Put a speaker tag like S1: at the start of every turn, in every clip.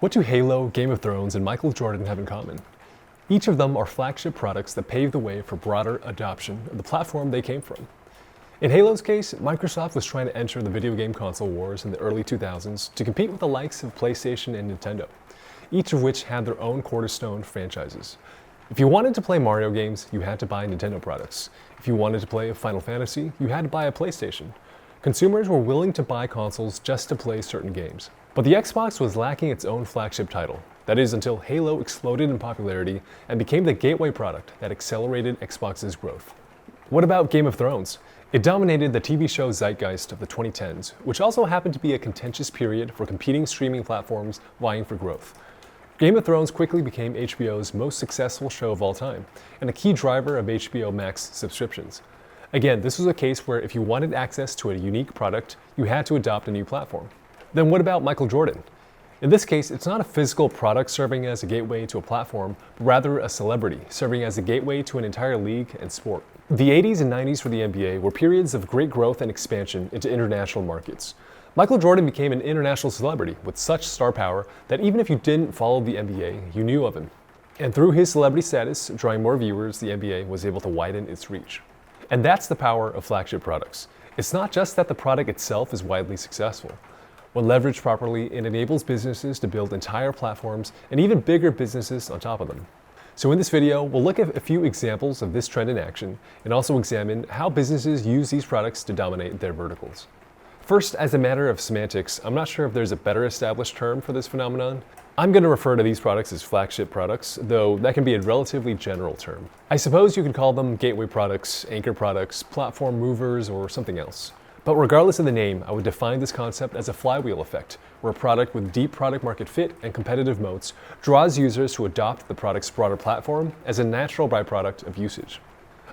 S1: What do Halo, Game of Thrones, and Michael Jordan have in common? Each of them are flagship products that paved the way for broader adoption of the platform they came from. In Halo's case, Microsoft was trying to enter the video game console wars in the early 2000s to compete with the likes of PlayStation and Nintendo, each of which had their own cornerstone franchises. If you wanted to play Mario games, you had to buy Nintendo products. If you wanted to play Final Fantasy, you had to buy a PlayStation. Consumers were willing to buy consoles just to play certain games. But the Xbox was lacking its own flagship title. That is, until Halo exploded in popularity and became the gateway product that accelerated Xbox's growth. What about Game of Thrones? It dominated the TV show zeitgeist of the 2010s, which also happened to be a contentious period for competing streaming platforms vying for growth. Game of Thrones quickly became HBO's most successful show of all time, and a key driver of HBO Max subscriptions. Again, this was a case where if you wanted access to a unique product, you had to adopt a new platform. Then what about Michael Jordan? In this case, it's not a physical product serving as a gateway to a platform, but rather a celebrity serving as a gateway to an entire league and sport. The 80s and 90s for the NBA were periods of great growth and expansion into international markets. Michael Jordan became an international celebrity with such star power that even if you didn't follow the NBA, you knew of him. And through his celebrity status, drawing more viewers, the NBA was able to widen its reach. And that's the power of flagship products. It's not just that the product itself is widely successful. When leveraged properly, it enables businesses to build entire platforms and even bigger businesses on top of them. So in this video, we'll look at a few examples of this trend in action and also examine how businesses use these products to dominate their verticals. First, as a matter of semantics, I'm not sure if there's a better established term for this phenomenon. I'm going to refer to these products as flagship products, though that can be a relatively general term. I suppose you could call them gateway products, anchor products, platform movers, or something else. But regardless of the name, I would define this concept as a flywheel effect, where a product with deep product market fit and competitive moats draws users to adopt the product's broader platform as a natural byproduct of usage.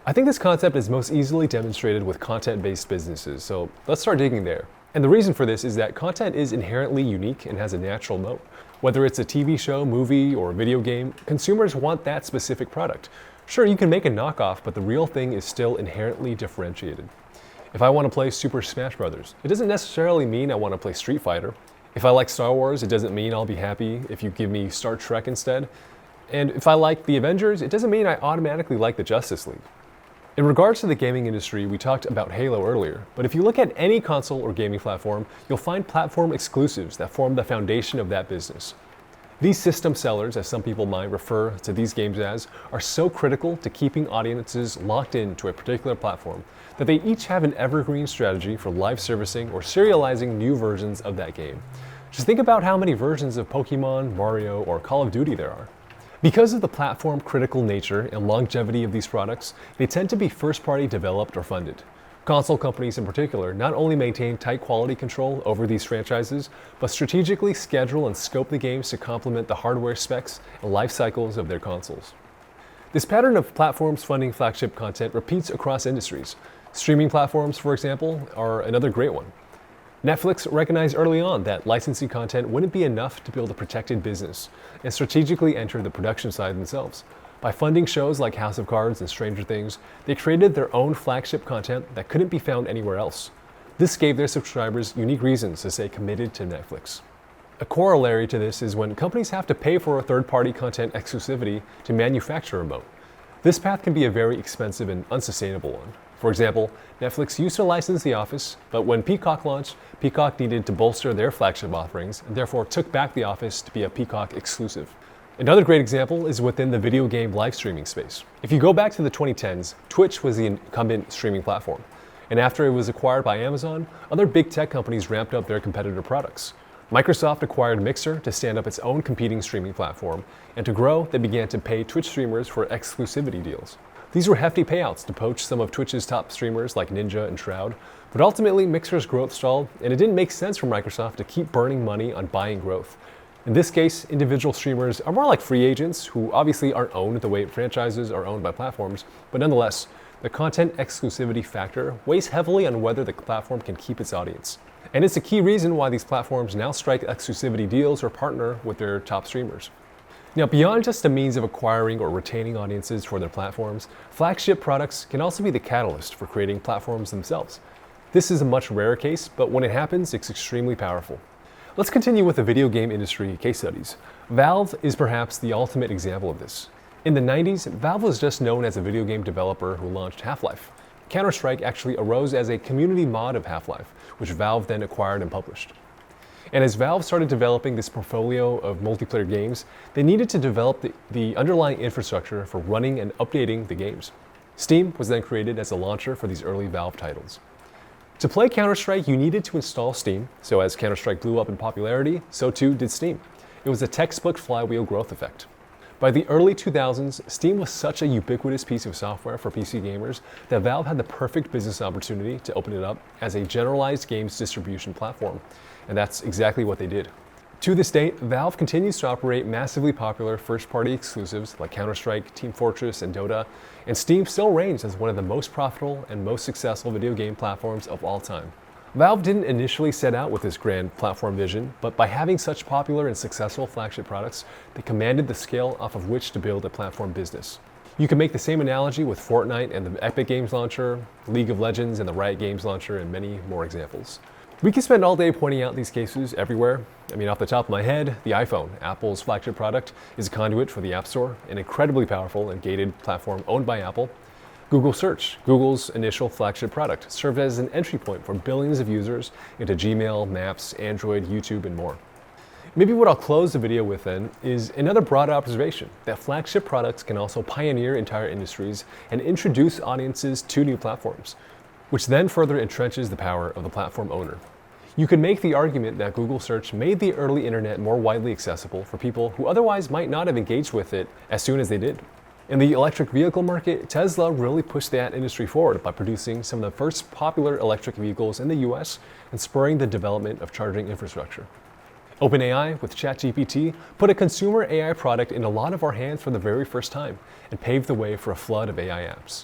S1: I think this concept is most easily demonstrated with content-based businesses, so let's start digging there. And the reason for this is that content is inherently unique and has a natural moat. Whether it's a TV show, movie, or video game, consumers want that specific product. Sure, you can make a knockoff, but the real thing is still inherently differentiated. If I want to play Super Smash Bros., it doesn't necessarily mean I want to play Street Fighter. If I like Star Wars, it doesn't mean I'll be happy if you give me Star Trek instead. And if I like the Avengers, it doesn't mean I automatically like the Justice League. In regards to the gaming industry, we talked about Halo earlier, but if you look at any console or gaming platform, you'll find platform exclusives that form the foundation of that business. These system sellers, as some people might refer to these games as, are so critical to keeping audiences locked into a particular platform that they each have an evergreen strategy for live servicing or serializing new versions of that game. Just think about how many versions of Pokemon, Mario, or Call of Duty there are. Because of the platform critical nature and longevity of these products, they tend to be first-party developed or funded. Console companies in particular not only maintain tight quality control over these franchises, but strategically schedule and scope the games to complement the hardware specs and life cycles of their consoles. This pattern of platforms funding flagship content repeats across industries. Streaming platforms, for example, are another great one. Netflix recognized early on that licensing content wouldn't be enough to build a protected business and strategically entered the production side themselves. By funding shows like House of Cards and Stranger Things, they created their own flagship content that couldn't be found anywhere else. This gave their subscribers unique reasons to stay committed to Netflix. A corollary to this is when companies have to pay for a third-party content exclusivity to manufacture a moat. This path can be a very expensive and unsustainable one. For example, Netflix used to license The Office, but when Peacock launched, Peacock needed to bolster their flagship offerings and therefore took back The Office to be a Peacock exclusive. Another great example is within the video game live streaming space. If you go back to the 2010s, Twitch was the incumbent streaming platform. And after it was acquired by Amazon, other big tech companies ramped up their competitor products. Microsoft acquired Mixer to stand up its own competing streaming platform, and to grow, they began to pay Twitch streamers for exclusivity deals. These were hefty payouts to poach some of Twitch's top streamers like Ninja and Shroud, but ultimately Mixer's growth stalled, and it didn't make sense for Microsoft to keep burning money on buying growth. In this case, individual streamers are more like free agents who obviously aren't owned the way franchises are owned by platforms, but nonetheless, the content exclusivity factor weighs heavily on whether the platform can keep its audience. And it's a key reason why these platforms now strike exclusivity deals or partner with their top streamers. Now, beyond just a means of acquiring or retaining audiences for their platforms, flagship products can also be the catalyst for creating platforms themselves. This is a much rarer case, but when it happens, it's extremely powerful. Let's continue with the video game industry case studies. Valve is perhaps the ultimate example of this. In the 90s, Valve was just known as a video game developer who launched Half-Life. Counter-Strike actually arose as a community mod of Half-Life, which Valve then acquired and published. And as Valve started developing this portfolio of multiplayer games, they needed to develop the underlying infrastructure for running and updating the games. Steam was then created as a launcher for these early Valve titles. To play Counter-Strike, you needed to install Steam, so as Counter-Strike blew up in popularity, so too did Steam. It was a textbook flywheel growth effect. By the early 2000s, Steam was such a ubiquitous piece of software for PC gamers that Valve had the perfect business opportunity to open it up as a generalized games distribution platform, and that's exactly what they did. To this date, Valve continues to operate massively popular first-party exclusives like Counter-Strike, Team Fortress, and Dota, and Steam still reigns as one of the most profitable and most successful video game platforms of all time. Valve didn't initially set out with this grand platform vision, but by having such popular and successful flagship products, they commanded the scale off of which to build a platform business. You can make the same analogy with Fortnite and the Epic Games launcher, League of Legends and the Riot Games launcher, and many more examples. We can spend all day pointing out these cases everywhere. I mean, off the top of my head, the iPhone, Apple's flagship product, is a conduit for the App Store, an incredibly powerful and gated platform owned by Apple. Google Search, Google's initial flagship product, served as an entry point for billions of users into Gmail, Maps, Android, YouTube, and more. Maybe what I'll close the video with then is another broad observation that flagship products can also pioneer entire industries and introduce audiences to new platforms, which then further entrenches the power of the platform owner. You can make the argument that Google Search made the early internet more widely accessible for people who otherwise might not have engaged with it as soon as they did. In the electric vehicle market, Tesla really pushed that industry forward by producing some of the first popular electric vehicles in the US and spurring the development of charging infrastructure. OpenAI with ChatGPT put a consumer AI product in a lot of our hands for the very first time and paved the way for a flood of AI apps.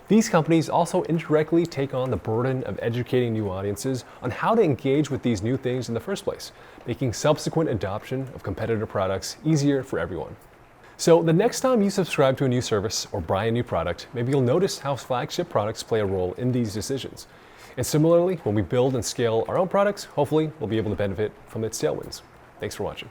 S1: These companies also indirectly take on the burden of educating new audiences on how to engage with these new things in the first place, making subsequent adoption of competitor products easier for everyone. So the next time you subscribe to a new service or buy a new product, maybe you'll notice how flagship products play a role in these decisions. And similarly, when we build and scale our own products, hopefully we'll be able to benefit from its tailwinds. Thanks for watching.